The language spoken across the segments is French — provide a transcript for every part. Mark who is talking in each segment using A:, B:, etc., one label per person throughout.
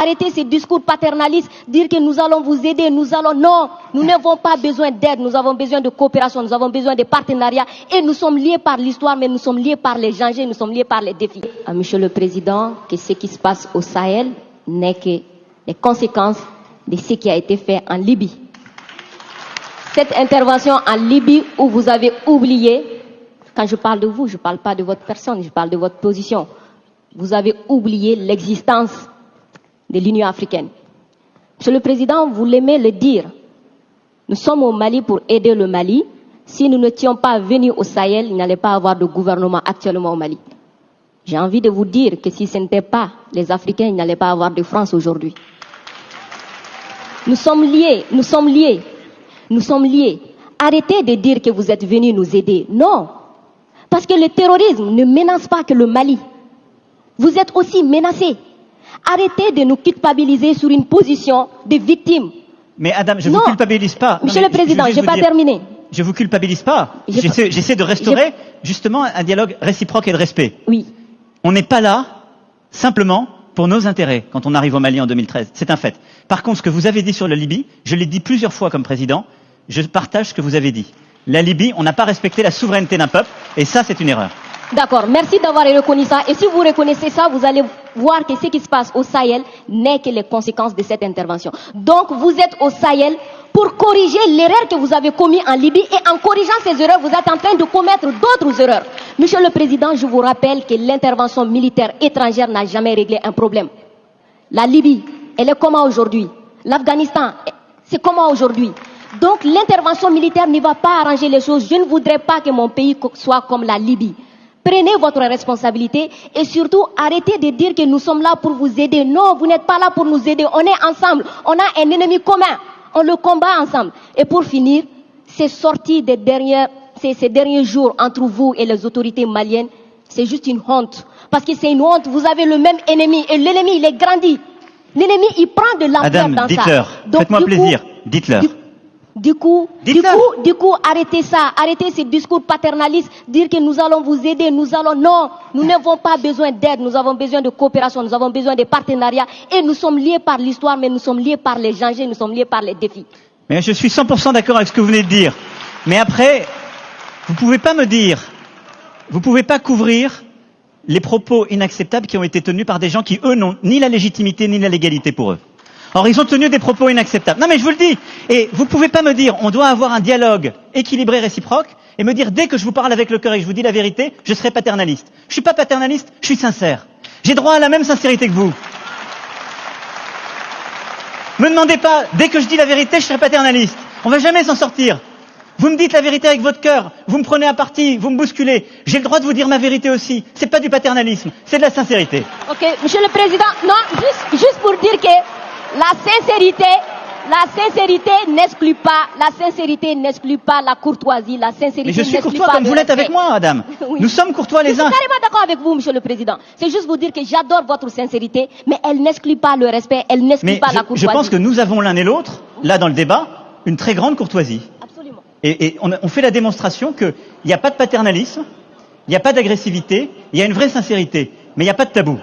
A: Arrêtez ces discours paternalistes, dire que nous allons vous aider, Non, nous n'avons pas besoin d'aide, nous avons besoin de coopération, nous avons besoin de partenariat et nous sommes liés par l'histoire, mais nous sommes liés par les enjeux, nous sommes liés par les défis. Monsieur le Président, que ce qui se passe au Sahel n'est que les conséquences de ce qui a été fait en Libye. Cette intervention en Libye où vous avez oublié, quand je parle de vous, je ne parle pas de votre personne, je parle de votre position. Vous avez oublié l'existence de l'Union africaine. Monsieur le Président, vous l'aimez le dire. Nous sommes au Mali pour aider le Mali. Si nous n'étions pas venus au Sahel, il n'allait pas avoir de gouvernement actuellement au Mali. J'ai envie de vous dire que si ce n'était pas les Africains, il n'allait pas avoir de France aujourd'hui. Nous sommes liés, nous sommes liés, nous sommes liés. Arrêtez de dire que vous êtes venus nous aider. Non. Parce que le terrorisme ne menace pas que le Mali. Vous êtes aussi menacés. Arrêtez de nous culpabiliser sur une position de victime.
B: Mais Adam, je ne vous culpabilise pas.
A: Monsieur le Président, je n'ai pas terminé.
B: Je ne vous culpabilise pas. J'essaie de restaurer justement un dialogue réciproque et de respect.
A: Oui.
B: On n'est pas là simplement pour nos intérêts quand on arrive au Mali en 2013. C'est un fait. Par contre, ce que vous avez dit sur la Libye, je l'ai dit plusieurs fois comme président, je partage ce que vous avez dit. La Libye, on n'a pas respecté la souveraineté d'un peuple, et ça, c'est une erreur.
A: D'accord, merci d'avoir reconnu ça. Et si vous reconnaissez ça, vous allez voir que ce qui se passe au Sahel n'est que les conséquences de cette intervention. Donc, vous êtes au Sahel pour corriger l'erreur que vous avez commise en Libye, et en corrigeant ces erreurs, vous êtes en train de commettre d'autres erreurs. Monsieur le Président, je vous rappelle que l'intervention militaire étrangère n'a jamais réglé un problème. La Libye, elle est comment aujourd'hui? L'Afghanistan, c'est comment aujourd'hui? Donc, l'intervention militaire ne va pas arranger les choses. Je ne voudrais pas que mon pays soit comme la Libye. Prenez votre responsabilité et surtout arrêtez de dire que nous sommes là pour vous aider. Non, vous n'êtes pas là pour nous aider. On est ensemble. On a un ennemi commun. On le combat ensemble. Et pour finir, ces sorties ces derniers jours entre vous et les autorités maliennes, c'est juste une honte. Parce que c'est une honte. Vous avez le même ennemi et l'ennemi, il est grandi. L'ennemi, il prend de l'ampleur dans ça.
B: Dites-leur. Faites-moi plaisir. Dites-leur.
A: Du coup, arrêtez ça, arrêtez ces discours paternalistes, dire que nous allons vous aider, non, nous n'avons pas besoin d'aide, nous avons besoin de coopération, nous avons besoin de partenariat, et nous sommes liés par l'histoire, mais nous sommes liés par les enjeux, nous sommes liés par les défis.
B: Mais je suis 100% d'accord avec ce que vous venez de dire. Mais après, vous pouvez pas me dire, vous pouvez pas couvrir les propos inacceptables qui ont été tenus par des gens qui, eux, n'ont ni la légitimité ni la légalité pour eux. Or, ils ont tenu des propos inacceptables. Non, mais je vous le dis. Et vous pouvez pas me dire, on doit avoir un dialogue équilibré, réciproque, et me dire, dès que je vous parle avec le cœur et que je vous dis la vérité, je serai paternaliste. Je suis pas paternaliste, je suis sincère. J'ai droit à la même sincérité que vous. Me demandez pas, dès que je dis la vérité, je serai paternaliste. On va jamais s'en sortir. Vous me dites la vérité avec votre cœur, vous me prenez à partie, vous me bousculez. J'ai le droit de vous dire ma vérité aussi. C'est pas du paternalisme, c'est de la sincérité.
A: Ok, Monsieur le Président, non, juste pour dire que la sincérité n'exclut pas la courtoisie, la sincérité.
B: Mais je suis courtois comme vous l'êtes avec moi, Adam. Oui. Nous sommes courtois les uns.
A: Je suis carrément d'accord avec vous, Monsieur le Président. C'est juste vous dire que j'adore votre sincérité, mais elle n'exclut pas le respect, elle n'exclut pas la courtoisie.
B: Je pense que nous avons l'un et l'autre, là dans le débat, une très grande courtoisie.
A: Absolument.
B: Et on fait la démonstration qu'il n'y a pas de paternalisme, il n'y a pas d'agressivité, il y a une vraie sincérité, mais il n'y a pas de tabou.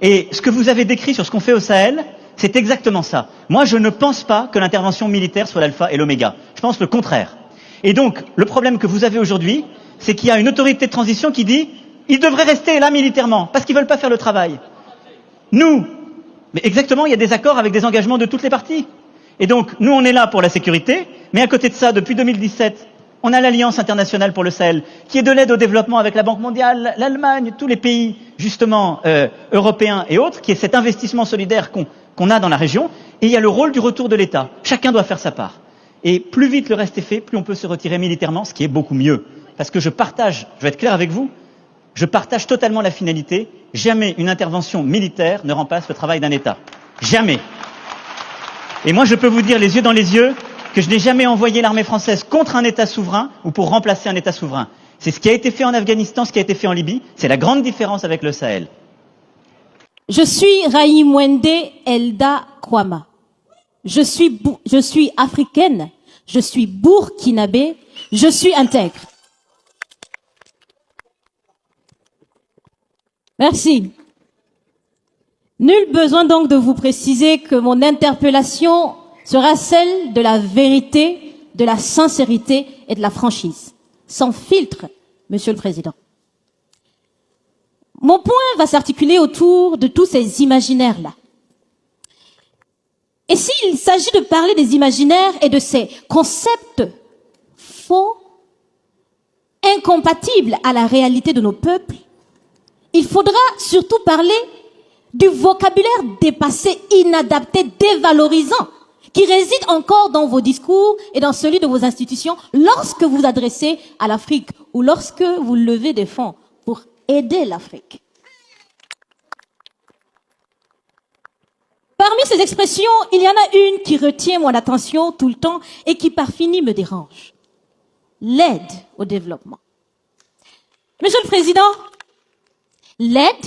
B: Et ce que vous avez décrit sur ce qu'on fait au Sahel, c'est exactement ça. Moi, je ne pense pas que l'intervention militaire soit l'alpha et l'oméga. Je pense le contraire. Et donc, le problème que vous avez aujourd'hui, c'est qu'il y a une autorité de transition qui dit « ils devraient rester là militairement, parce qu'ils ne veulent pas faire le travail ». Nous, mais exactement, il y a des accords avec des engagements de toutes les parties. Et donc, nous, on est là pour la sécurité, mais à côté de ça, depuis 2017, on a l'Alliance internationale pour le Sahel, qui est de l'aide au développement avec la Banque mondiale, l'Allemagne, tous les pays, justement, européens et autres, qui est cet investissement solidaire qu'on a dans la région, et il y a le rôle du retour de l'État. Chacun doit faire sa part. Et plus vite le reste est fait, plus on peut se retirer militairement, ce qui est beaucoup mieux. Parce que je vais être clair avec vous, je partage totalement la finalité. Jamais une intervention militaire ne remplace le travail d'un État. Jamais. Et moi, je peux vous dire les yeux dans les yeux que je n'ai jamais envoyé l'armée française contre un État souverain ou pour remplacer un État souverain. C'est ce qui a été fait en Afghanistan, ce qui a été fait en Libye. C'est la grande différence avec le Sahel.
C: Je suis Raïmwende Elda Kwama. Je suis africaine, je suis burkinabé, je suis intègre. Merci. Nul besoin donc de vous préciser que mon interpellation sera celle de la vérité, de la sincérité et de la franchise. Sans filtre, Monsieur le Président. Mon point va s'articuler autour de tous ces imaginaires-là. Et s'il s'agit de parler des imaginaires et de ces concepts faux, incompatibles à la réalité de nos peuples, il faudra surtout parler du vocabulaire dépassé, inadapté, dévalorisant, qui réside encore dans vos discours et dans celui de vos institutions lorsque vous vous adressez à l'Afrique ou lorsque vous levez des fonds pour aider l'Afrique. Parmi ces expressions, il y en a une qui retient mon attention tout le temps et qui par fini me dérange. L'aide au développement. Monsieur le Président, l'aide,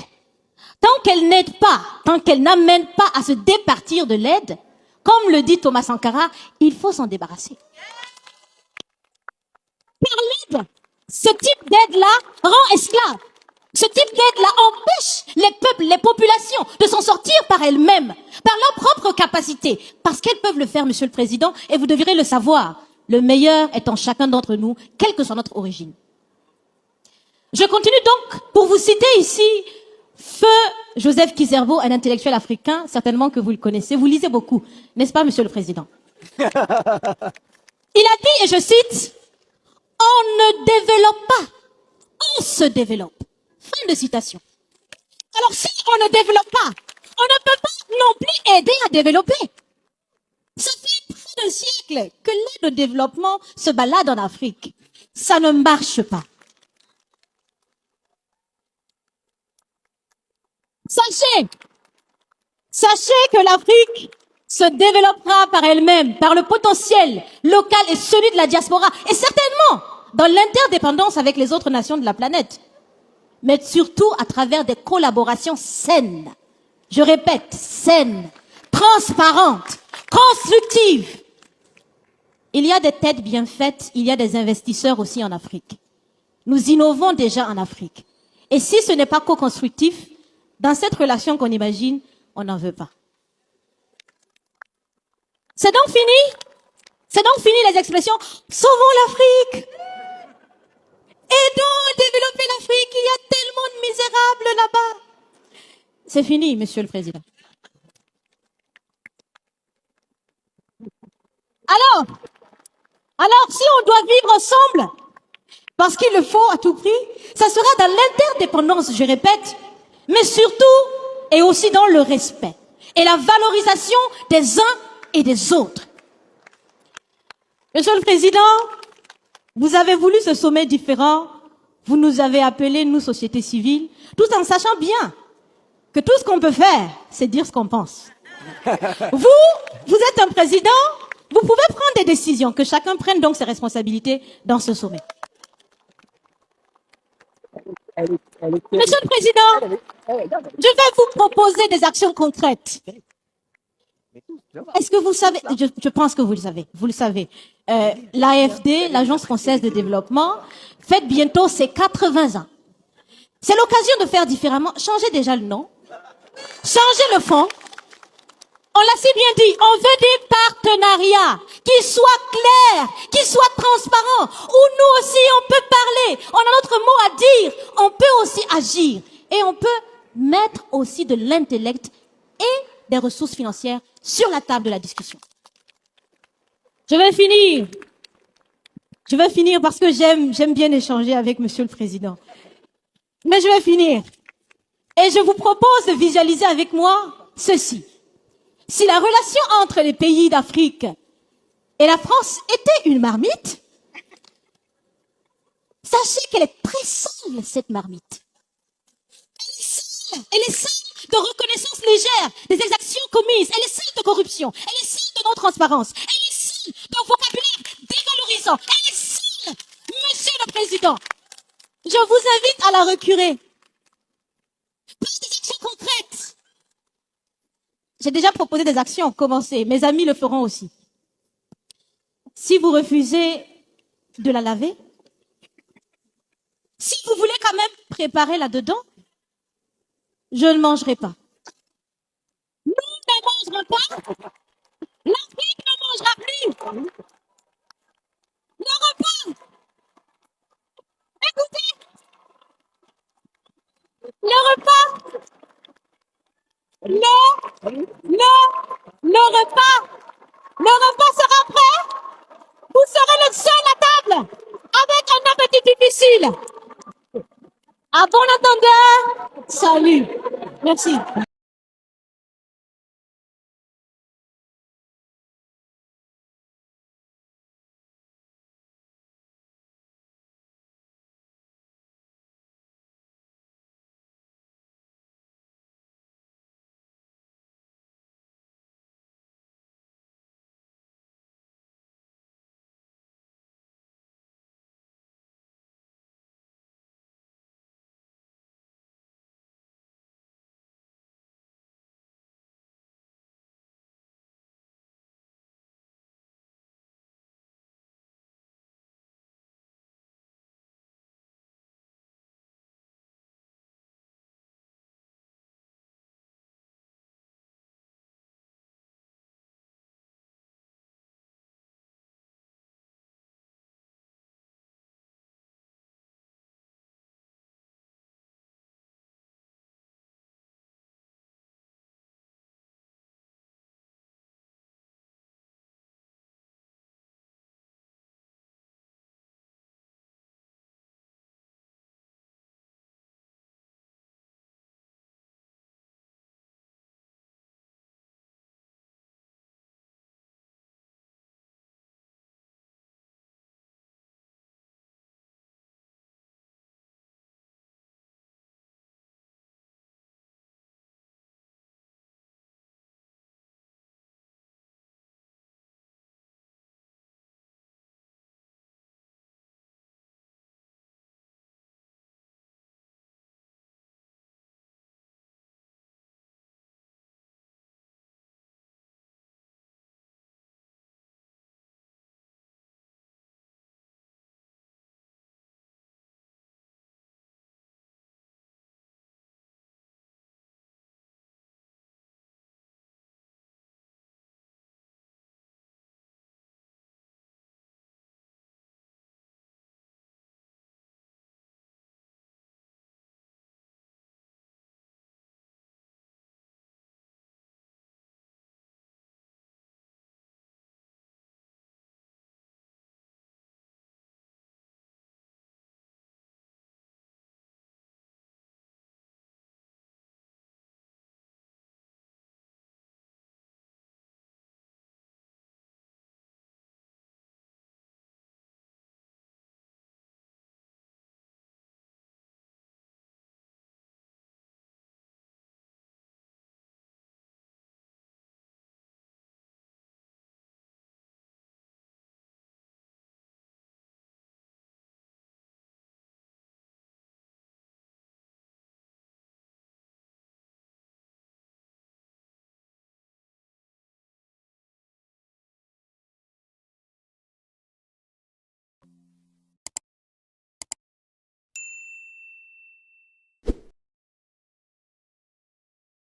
C: tant qu'elle n'aide pas, tant qu'elle n'amène pas à se départir de l'aide, comme le dit Thomas Sankara, il faut s'en débarrasser. Par l'aide, ce type d'aide-là rend esclave. Ce type d'aide-là empêche les peuples, les populations de s'en sortir par elles-mêmes, par leur propre capacité, parce qu'elles peuvent le faire, Monsieur le Président, et vous devriez le savoir. Le meilleur est en chacun d'entre nous, quelle que soit notre origine. Je continue donc pour vous citer ici Feu Joseph Kizerbo, un intellectuel africain, certainement que vous le connaissez. Vous lisez beaucoup, n'est-ce pas, Monsieur le Président? Il a dit, et je cite, « On ne développe pas, on se développe. » Fin de citation. Alors si on ne développe pas, on ne peut pas non plus aider à développer. Ça fait plus d'un siècle que l'aide au développement se balade en Afrique. Ça ne marche pas. Sachez que l'Afrique se développera par elle-même, par le potentiel local et celui de la diaspora, et certainement dans l'interdépendance avec les autres nations de la planète, mais surtout à travers des collaborations saines. Je répète, saines, transparentes, constructives. Il y a des têtes bien faites, il y a des investisseurs aussi en Afrique. Nous innovons déjà en Afrique. Et si ce n'est pas co-constructif, dans cette relation qu'on imagine, on n'en veut pas. C'est donc fini? C'est donc fini les expressions « Sauvons l'Afrique !» Aidons à développer l'Afrique, il y a tellement de misérables là-bas. C'est fini, Monsieur le Président. Alors, si on doit vivre ensemble, parce qu'il le faut à tout prix, ça sera dans l'interdépendance, je répète, mais surtout et aussi dans le respect et la valorisation des uns et des autres. Monsieur le Président, vous avez voulu ce sommet différent, vous nous avez appelés, nous, société civile, tout en sachant bien que tout ce qu'on peut faire, c'est dire ce qu'on pense. Vous êtes un président, vous pouvez prendre des décisions, que chacun prenne donc ses responsabilités dans ce sommet. Monsieur le Président, je vais vous proposer des actions concrètes. Est-ce que vous savez, je pense que vous le savez, l'AFD, l'Agence française de développement, fête bientôt ses 80 ans. C'est l'occasion de faire différemment, changer déjà le nom, changer le fond. On l'a si bien dit, on veut des partenariats qui soient clairs, qui soient transparents, où nous aussi on peut parler, on a notre mot à dire, on peut aussi agir et on peut mettre aussi de l'intellect et des ressources financières sur la table de la discussion. Je vais finir parce que j'aime bien échanger avec Monsieur le Président. Mais je vais finir. Et je vous propose de visualiser avec moi ceci. Si la relation entre les pays d'Afrique et la France était une marmite, sachez qu'elle est très sale, cette marmite. Elle est sale de reconnaissance légère des exactions commises. Elle est sale de corruption. Elle est sale de non-transparence. Elle est sale d'un vocabulaire dévalorisant. Elle est sale, Monsieur le Président. Je vous invite à la recurer. Pas des actions concrètes. J'ai déjà proposé des actions, commencez. Mes amis le feront aussi. Si vous refusez de la laver, si vous voulez quand même préparer là-dedans, je ne mangerai pas. Le repas sera prêt. Vous serez le seul à table avec un appétit difficile. À bon entendeur, salut. Merci.